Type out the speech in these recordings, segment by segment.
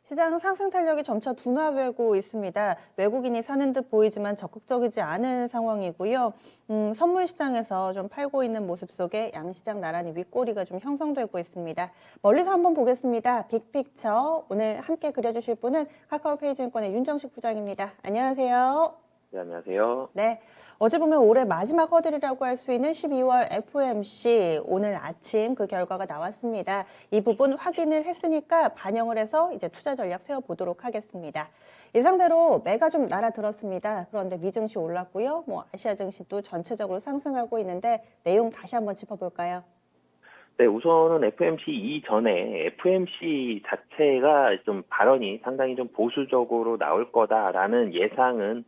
시장 상승 탄력이 점차 둔화되고 있습니다. 외국인이 사는 듯 보이지만 적극적이지 않은 상황이고요. 선물 시장에서 좀 팔고 있는 모습 속에 양시장 나란히 윗꼬리가 좀 형성되고 있습니다. 멀리서 한번 보겠습니다. 빅픽처. 오늘 함께 그려주실 분은 카카오페이증권의 윤정식 부장입니다. 안녕하세요. 네, 안녕하세요. 네. 어제 보면 올해 마지막 허들이라고 할 수 있는 12월 FOMC 오늘 아침 그 결과가 나왔습니다. 이 부분 확인을 했으니까 반영을 해서 이제 투자 전략 세워보도록 하겠습니다. 예상대로 매가 좀 날아들었습니다. 그런데 미증시 올랐고요. 아시아 증시도 전체적으로 상승하고 있는데 내용 다시 한번 짚어볼까요? 네, 우선은 FMC 이전에 FMC 자체가 좀 발언이 상당히 좀 보수적으로 나올 거다라는 예상은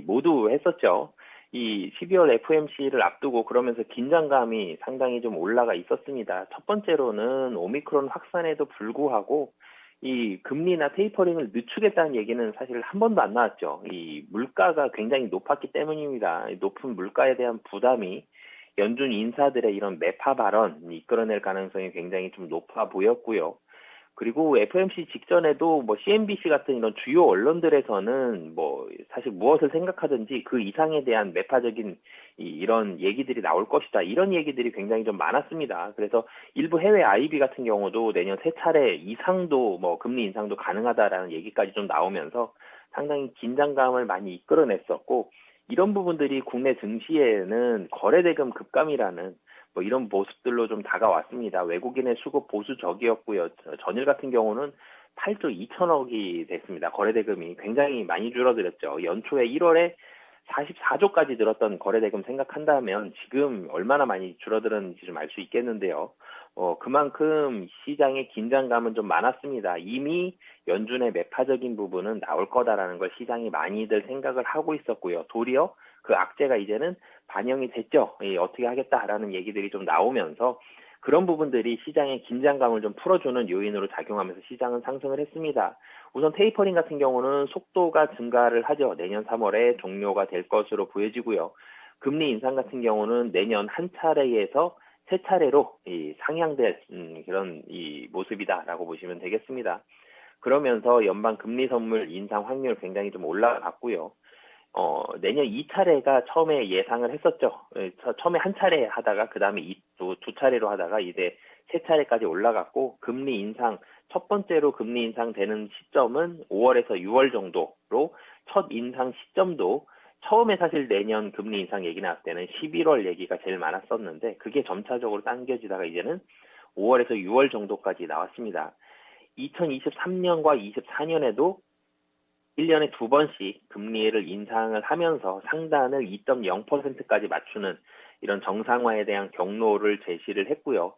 모두 했었죠. 이 12월 FMC를 앞두고 그러면서 긴장감이 상당히 좀 올라가 있었습니다. 첫 번째로는 오미크론 확산에도 불구하고 이 금리나 테이퍼링을 늦추겠다는 얘기는 사실 한 번도 안 나왔죠. 이 물가가 굉장히 높았기 때문입니다. 높은 물가에 대한 부담이 연준 인사들의 이런 매파 발언 이끌어낼 가능성이 굉장히 좀 높아 보였고요. 그리고 FOMC 직전에도 CNBC 같은 이런 주요 언론들에서는 사실 무엇을 생각하든지 그 이상에 대한 매파적인 이런 얘기들이 나올 것이다. 이런 얘기들이 굉장히 좀 많았습니다. 그래서 일부 해외 IB 같은 경우도 내년 3차례 이상도 금리 인상도 가능하다라는 얘기까지 좀 나오면서 상당히 긴장감을 많이 이끌어냈었고, 이런 부분들이 국내 증시에는 거래대금 급감이라는 이런 모습들로 좀 다가왔습니다. 외국인의 수급 보수적이었고요. 전일 같은 경우는 8조 2천억이 됐습니다. 거래대금이 굉장히 많이 줄어들었죠. 연초에 1월에 44조까지 늘었던 거래대금 생각한다면 지금 얼마나 많이 줄어들었는지 좀 알 수 있겠는데요. 그만큼 시장의 긴장감은 좀 많았습니다. 이미 연준의 매파적인 부분은 나올 거다라는 걸 시장이 많이들 생각을 하고 있었고요. 도리어 그 악재가 이제는 반영이 됐죠. 어떻게 하겠다라는 얘기들이 좀 나오면서 그런 부분들이 시장의 긴장감을 좀 풀어주는 요인으로 작용하면서 시장은 상승을 했습니다. 우선 테이퍼링 같은 경우는 속도가 증가를 하죠. 내년 3월에 종료가 될 것으로 보여지고요. 금리 인상 같은 경우는 내년 한 차례에서 세 차례로 상향될 그런 모습이다라고 보시면 되겠습니다. 그러면서 연방 금리 선물 인상 확률 굉장히 좀 올라갔고요. 내년 2차례가 처음에 예상을 했었죠. 처음에 한 차례 하다가 그 다음에 두 차례로 하다가 이제 세 차례까지 올라갔고, 금리 인상 첫 번째로 금리 인상 되는 시점은 5월에서 6월 정도로, 첫 인상 시점도 처음에 사실 내년 금리 인상 얘기 나왔을 때는 11월 얘기가 제일 많았었는데 그게 점차적으로 당겨지다가 이제는 5월에서 6월 정도까지 나왔습니다. 2023년과 24년에도 1년에 두 번씩 금리를 인상을 하면서 상단을 2.0%까지 맞추는 이런 정상화에 대한 경로를 제시를 했고요.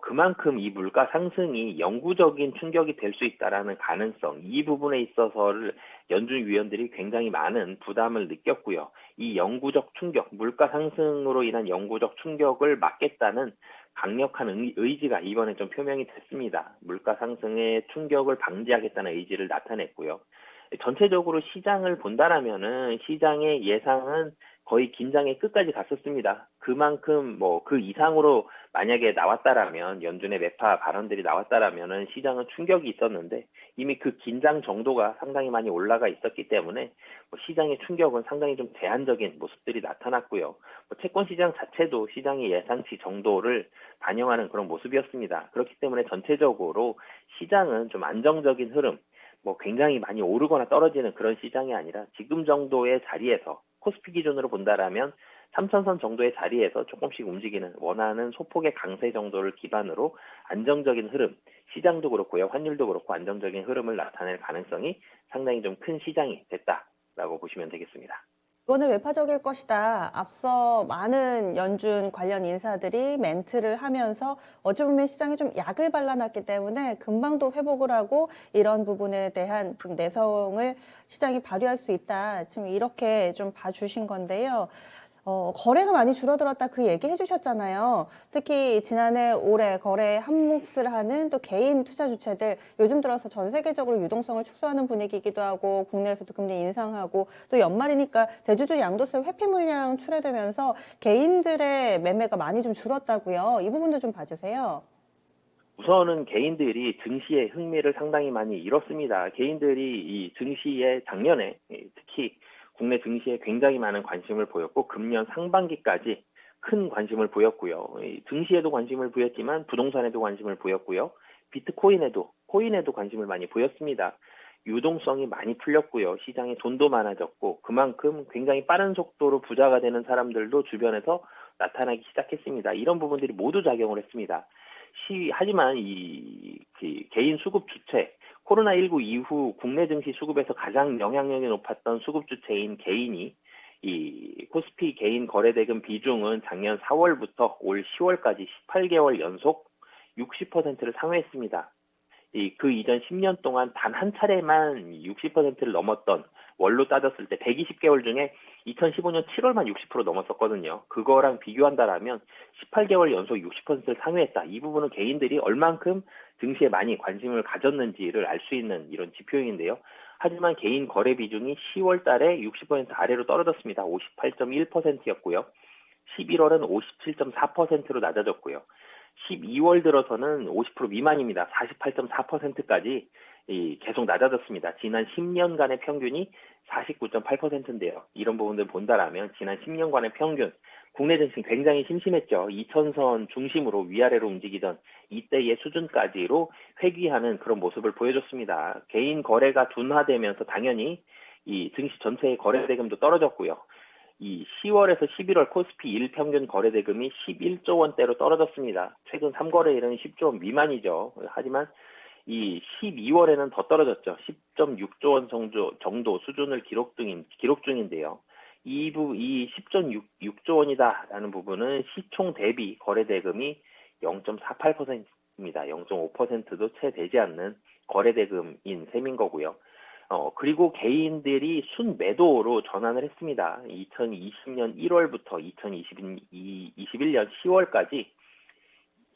그만큼 이 물가 상승이 영구적인 충격이 될 수 있다라는 가능성, 이 부분에 있어서를 연준 위원들이 굉장히 많은 부담을 느꼈고요. 이 영구적 충격, 물가 상승으로 인한 영구적 충격을 막겠다는 강력한 의지가 이번에 좀 표명이 됐습니다. 물가 상승의 충격을 방지하겠다는 의지를 나타냈고요. 전체적으로 시장을 본다라면은 시장의 예상은 거의 긴장의 끝까지 갔었습니다. 그만큼 그 이상으로 만약에 나왔다라면, 연준의 매파 발언들이 나왔다라면은 시장은 충격이 있었는데 이미 그 긴장 정도가 상당히 많이 올라가 있었기 때문에 시장의 충격은 상당히 좀 제한적인 모습들이 나타났고요. 채권 시장 자체도 시장의 예상치 정도를 반영하는 그런 모습이었습니다. 그렇기 때문에 전체적으로 시장은 좀 안정적인 흐름, 굉장히 많이 오르거나 떨어지는 그런 시장이 아니라 지금 정도의 자리에서, 코스피 기준으로 본다라면 3천선 정도의 자리에서 조금씩 움직이는 원하는 소폭의 강세 정도를 기반으로 안정적인 흐름, 시장도 그렇고요, 환율도 그렇고 안정적인 흐름을 나타낼 가능성이 상당히 좀 큰 시장이 됐다라고 보시면 되겠습니다. 이번에 외파적일 것이다. 앞서 많은 연준 관련 인사들이 멘트를 하면서 어찌 보면 시장에 좀 약을 발라놨기 때문에 금방 또 회복을 하고 이런 부분에 대한 좀 내성을 시장이 발휘할 수 있다. 지금 이렇게 좀 봐주신 건데요. 거래가 많이 줄어들었다 그 얘기 해주셨잖아요. 특히 지난해 올해 거래 한 몫을 하는 또 개인 투자 주체들 요즘 들어서 전 세계적으로 유동성을 축소하는 분위기이기도 하고 국내에서도 금리 인상하고 또 연말이니까 대주주 양도세 회피 물량 출해되면서 개인들의 매매가 많이 좀 줄었다고요. 이 부분도 좀 봐주세요. 우선은 개인들이 증시에 흥미를 상당히 많이 잃었습니다. 개인들이 이 증시에 작년에 특히 국내 증시에 굉장히 많은 관심을 보였고 금년 상반기까지 큰 관심을 보였고요. 증시에도 관심을 보였지만 부동산에도 관심을 보였고요. 비트코인에도 코인에도 관심을 많이 보였습니다. 유동성이 많이 풀렸고요. 시장에 돈도 많아졌고 그만큼 굉장히 빠른 속도로 부자가 되는 사람들도 주변에서 나타나기 시작했습니다. 이런 부분들이 모두 작용을 했습니다. 하지만 개인 수급 주체, 코로나19 이후 국내 증시 수급에서 가장 영향력이 높았던 수급 주체인 개인이 이 코스피 개인 거래대금 비중은 작년 4월부터 올 10월까지 18개월 연속 60%를 상회했습니다. 그 이전 10년 동안 단 한 차례만 60%를 넘었던 월로 따졌을 때 120개월 중에 2015년 7월만 60% 넘었었거든요. 그거랑 비교한다라면 18개월 연속 60%를 상회했다. 이 부분은 개인들이 얼만큼 증시에 많이 관심을 가졌는지를 알 수 있는 이런 지표인데요. 하지만 개인 거래 비중이 10월 달에 60% 아래로 떨어졌습니다. 58.1%였고요. 11월은 57.4%로 낮아졌고요. 12월 들어서는 50% 미만입니다. 48.4%까지 계속 낮아졌습니다. 지난 10년간의 평균이 49.8%인데요. 이런 부분들 본다라면 지난 10년간의 평균, 국내 증시 굉장히 심심했죠. 2000선 중심으로 위아래로 움직이던 이때의 수준까지로 회귀하는 그런 모습을 보여줬습니다. 개인 거래가 둔화되면서 당연히 이 증시 전체의 거래 대금도 떨어졌고요. 이 10월에서 11월 코스피 일평균 거래대금이 11조 원대로 떨어졌습니다. 최근 3거래일은 10조 원 미만이죠. 하지만 이 12월에는 더 떨어졌죠. 10.6조 원 정도 수준을 기록 중인데요. 이 10.6조 원이다라는 부분은 시총 대비 거래대금이 0.48%입니다. 0.5%도 채 되지 않는 거래대금인 셈인 거고요. 그리고 개인들이 순매도로 전환을 했습니다. 2020년 1월부터 2021년 10월까지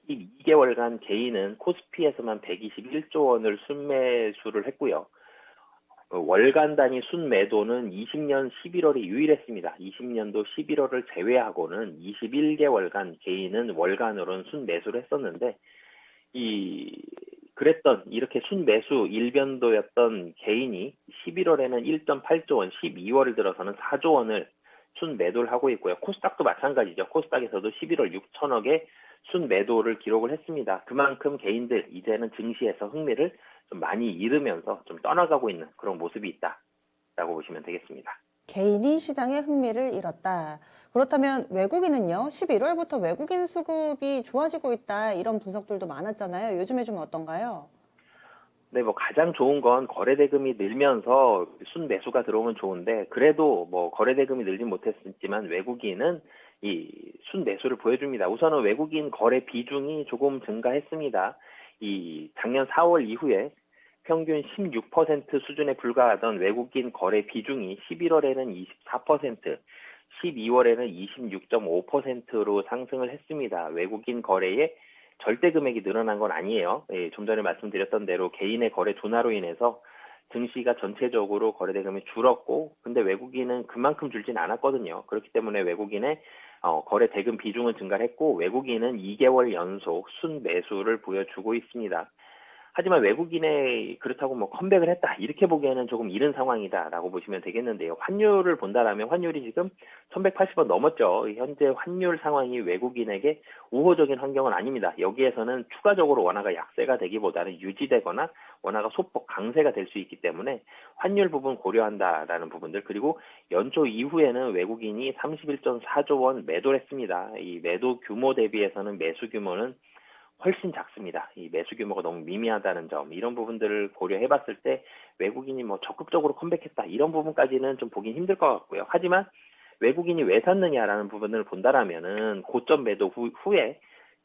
12개월간 개인은 코스피에서만 121조 원을 순매수를 했고요. 월간 단위 순매도는 20년 11월이 유일했습니다. 20년도 11월을 제외하고는 21개월간 개인은 월간으로는 순매수를 했었는데 그랬던 이렇게 순매수 일변도였던 개인이 11월에는 1.8조 원, 12월 들어서는 4조 원을 순매도를 하고 있고요. 코스닥도 마찬가지죠. 코스닥에서도 11월 6천억의 순매도를 기록을 했습니다. 그만큼 개인들 이제는 증시에서 흥미를 좀 많이 잃으면서 좀 떠나가고 있는 그런 모습이 있다라고 보시면 되겠습니다. 개인이 시장에 흥미를 잃었다. 그렇다면 외국인은요? 11월부터 외국인 수급이 좋아지고 있다. 이런 분석들도 많았잖아요. 요즘에 좀 어떤가요? 네, 가장 좋은 건 거래대금이 늘면서 순매수가 들어오면 좋은데, 그래도 거래대금이 늘진 못했지만 외국인은 이 순매수를 보여줍니다. 우선은 외국인 거래 비중이 조금 증가했습니다. 작년 4월 이후에 평균 16% 수준에 불과하던 외국인 거래 비중이 11월에는 24%, 12월에는 26.5%로 상승을 했습니다. 외국인 거래의 절대 금액이 늘어난 건 아니에요. 좀 전에 말씀드렸던 대로 개인의 거래 둔화로 인해서 증시가 전체적으로 거래대금이 줄었고, 근데 외국인은 그만큼 줄진 않았거든요. 그렇기 때문에 외국인의 거래 대금 비중은 증가했고, 외국인은 2개월 연속 순매수를 보여주고 있습니다. 하지만 외국인의 그렇다고 컴백을 했다 이렇게 보기에는 조금 이른 상황이다라고 보시면 되겠는데요. 환율을 본다라면 환율이 지금 1180원 넘었죠. 현재 환율 상황이 외국인에게 우호적인 환경은 아닙니다. 여기에서는 추가적으로 원화가 약세가 되기보다는 유지되거나 원화가 소폭 강세가 될 수 있기 때문에 환율 부분 고려한다라는 부분들, 그리고 연초 이후에는 외국인이 31.4조 원 매도를 했습니다. 이 매도 규모 대비해서는 매수 규모는 훨씬 작습니다. 이 매수 규모가 너무 미미하다는 점, 이런 부분들을 고려해 봤을 때 외국인이 적극적으로 컴백했다 이런 부분까지는 좀 보긴 힘들 것 같고요. 하지만 외국인이 왜 샀느냐라는 부분을 본다라면은 고점 매도 후에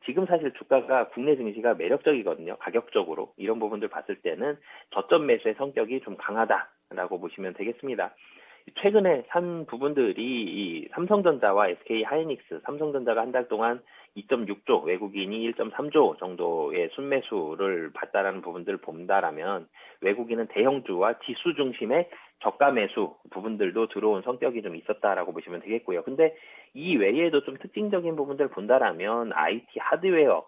지금 사실 주가가 국내 증시가 매력적이거든요. 가격적으로 이런 부분들 봤을 때는 저점 매수의 성격이 좀 강하다라고 보시면 되겠습니다. 최근에 산 부분들이 이 삼성전자와 SK하이닉스, 삼성전자가 한 달 동안 2.6조, 외국인이 1.3조 정도의 순매수를 봤다라는 부분들을 본다라면 외국인은 대형주와 지수 중심의 저가 매수 부분들도 들어온 성격이 좀 있었다라고 보시면 되겠고요. 근데 이 외에도 좀 특징적인 부분들을 본다라면 IT 하드웨어,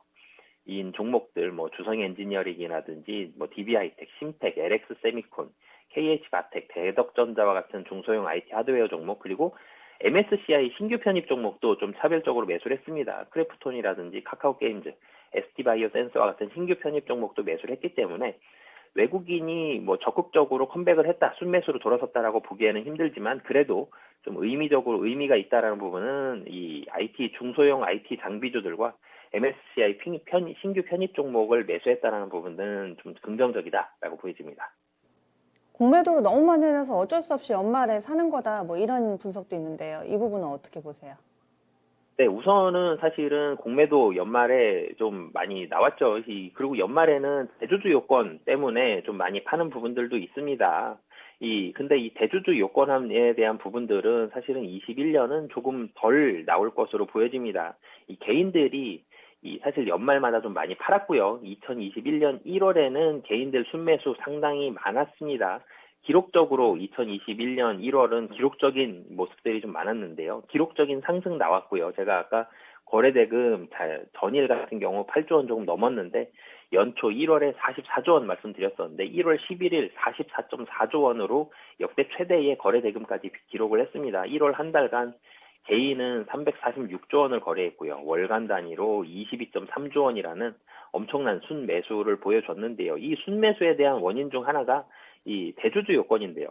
인 종목들, 뭐 주성 엔지니어링이라든지 뭐 DB하이텍, 심텍, LX 세미콘, KH 바텍, 대덕전자와 같은 중소형 IT 하드웨어 종목, 그리고 MSCI 신규 편입 종목도 좀 차별적으로 매수를 했습니다. 크래프톤이라든지 카카오 게임즈, ST바이오 센서와 같은 신규 편입 종목도 매수를 했기 때문에 외국인이 뭐 적극적으로 컴백을 했다, 순매수로 돌아섰다라고 보기에는 힘들지만 그래도 좀 의미적으로 의미가 있다라는 부분은 이 IT 중소형 IT 장비주들과 MSCI 신규 편입 종목을 매수했다라는 부분은 좀 긍정적이다라고 보여집니다. 공매도를 너무 많이 내서 어쩔 수 없이 연말에 사는 거다. 뭐 이런 분석도 있는데요. 이 부분은 어떻게 보세요? 네, 우선은 사실은 공매도 연말에 좀 많이 나왔죠. 그리고 연말에는 대주주 요건 때문에 좀 많이 파는 부분들도 있습니다. 근데 이 대주주 요건에 대한 부분들은 사실은 21년은 조금 덜 나올 것으로 보여집니다. 이 개인들이 사실 연말마다 좀 많이 팔았고요. 2021년 1월에는 개인들 순매수 상당히 많았습니다. 기록적으로 2021년 1월은 기록적인 모습들이 좀 많았는데요. 기록적인 상승 나왔고요. 제가 아까 거래대금 전일 같은 경우 8조 원 조금 넘었는데 연초 1월에 44조 원 말씀드렸었는데 1월 11일 44.4조 원으로 역대 최대의 거래대금까지 기록을 했습니다. 1월 한 달간 개인은 346조 원을 거래했고요. 월간 단위로 22.3조 원이라는 엄청난 순매수를 보여줬는데요. 이 순매수에 대한 원인 중 하나가 이 대주주 요건인데요.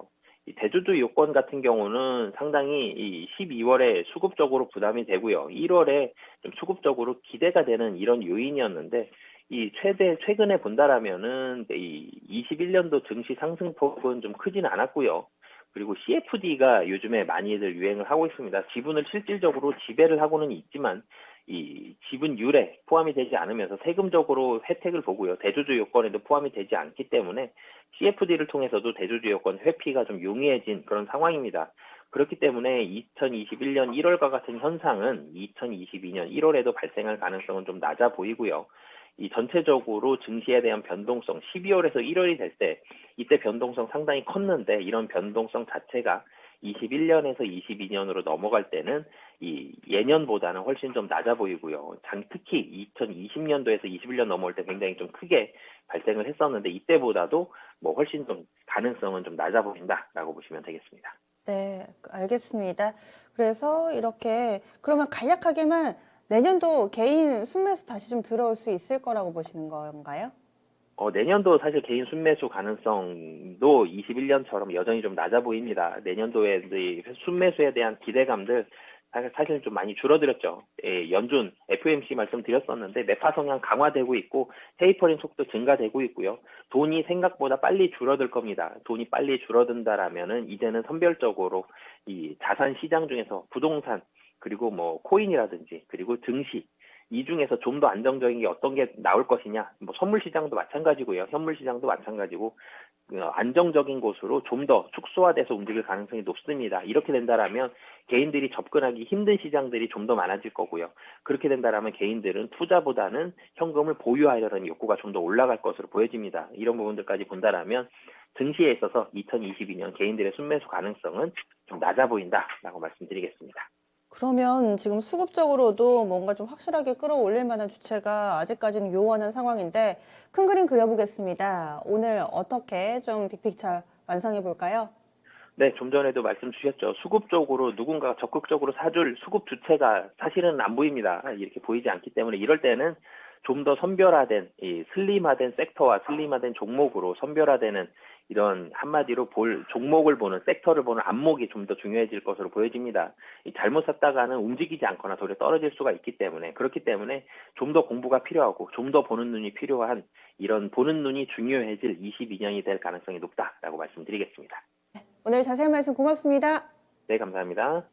이 대주주 요건 같은 경우는 상당히 이 12월에 수급적으로 부담이 되고요. 1월에 좀 수급적으로 기대가 되는 이런 요인이었는데 최근에 본다라면은 이 21년도 증시 상승폭은 좀 크진 않았고요. 그리고 CFD가 요즘에 많이들 유행을 하고 있습니다. 지분을 실질적으로 지배를 하고는 있지만 이 지분율에 포함이 되지 않으면서 세금적으로 혜택을 보고요. 대주주 요건에도 포함이 되지 않기 때문에 CFD를 통해서도 대주주 요건 회피가 좀 용이해진 그런 상황입니다. 그렇기 때문에 2021년 1월과 같은 현상은 2022년 1월에도 발생할 가능성은 좀 낮아 보이고요. 이 전체적으로 증시에 대한 변동성 12월에서 1월이 될 때 이때 변동성 상당히 컸는데 이런 변동성 자체가 21년에서 22년으로 넘어갈 때는 이 예년보다는 훨씬 좀 낮아 보이고요. 특히 2020년도에서 21년 넘어올 때 굉장히 좀 크게 발생을 했었는데 이때보다도 뭐 훨씬 좀 가능성은 좀 낮아 보인다라고 보시면 되겠습니다. 네, 알겠습니다. 그래서 이렇게 그러면 간략하게만 내년도 개인 순매수 다시 좀 들어올 수 있을 거라고 보시는 건가요? 내년도 사실 개인 순매수 가능성도 21년처럼 여전히 좀 낮아 보입니다. 내년도에 이 순매수에 대한 기대감들 사실 좀 많이 줄어들었죠. 연준 FOMC 말씀드렸었는데 매파 성향 강화되고 있고 테이퍼링 속도 증가되고 있고요. 돈이 생각보다 빨리 줄어들 겁니다. 돈이 빨리 줄어든다라면은 이제는 선별적으로 이 자산 시장 중에서 부동산 그리고 뭐 코인이라든지 그리고 증시 이 중에서 좀 더 안정적인 게 어떤 게 나올 것이냐, 뭐 선물 시장도 마찬가지고요, 현물 시장도 마찬가지고 안정적인 곳으로 좀 더 축소화돼서 움직일 가능성이 높습니다. 이렇게 된다라면 개인들이 접근하기 힘든 시장들이 좀 더 많아질 거고요. 그렇게 된다라면 개인들은 투자보다는 현금을 보유하려는 욕구가 좀 더 올라갈 것으로 보여집니다. 이런 부분들까지 본다라면 증시에 있어서 2022년 개인들의 순매수 가능성은 좀 낮아 보인다라고 말씀드리겠습니다. 그러면 지금 수급적으로도 뭔가 좀 확실하게 끌어올릴 만한 주체가 아직까지는 요원한 상황인데 큰 그림 그려보겠습니다. 오늘 어떻게 좀 빅픽처 완성해 볼까요? 네, 좀 전에도 말씀 주셨죠. 수급적으로 누군가가 적극적으로 사줄 수급 주체가 사실은 안 보입니다. 이렇게 보이지 않기 때문에 이럴 때는 좀 더 선별화된, 슬림화된 섹터와 슬림화된 종목으로 선별화되는 이런 한마디로 종목을 보는, 섹터를 보는 안목이 좀 더 중요해질 것으로 보여집니다. 잘못 샀다가는 움직이지 않거나 도리어 떨어질 수가 있기 때문에, 그렇기 때문에 좀 더 공부가 필요하고 좀 더 보는 눈이 필요한 이런 보는 눈이 중요해질 22년이 될 가능성이 높다라고 말씀드리겠습니다. 오늘 자세한 말씀 고맙습니다. 네, 감사합니다.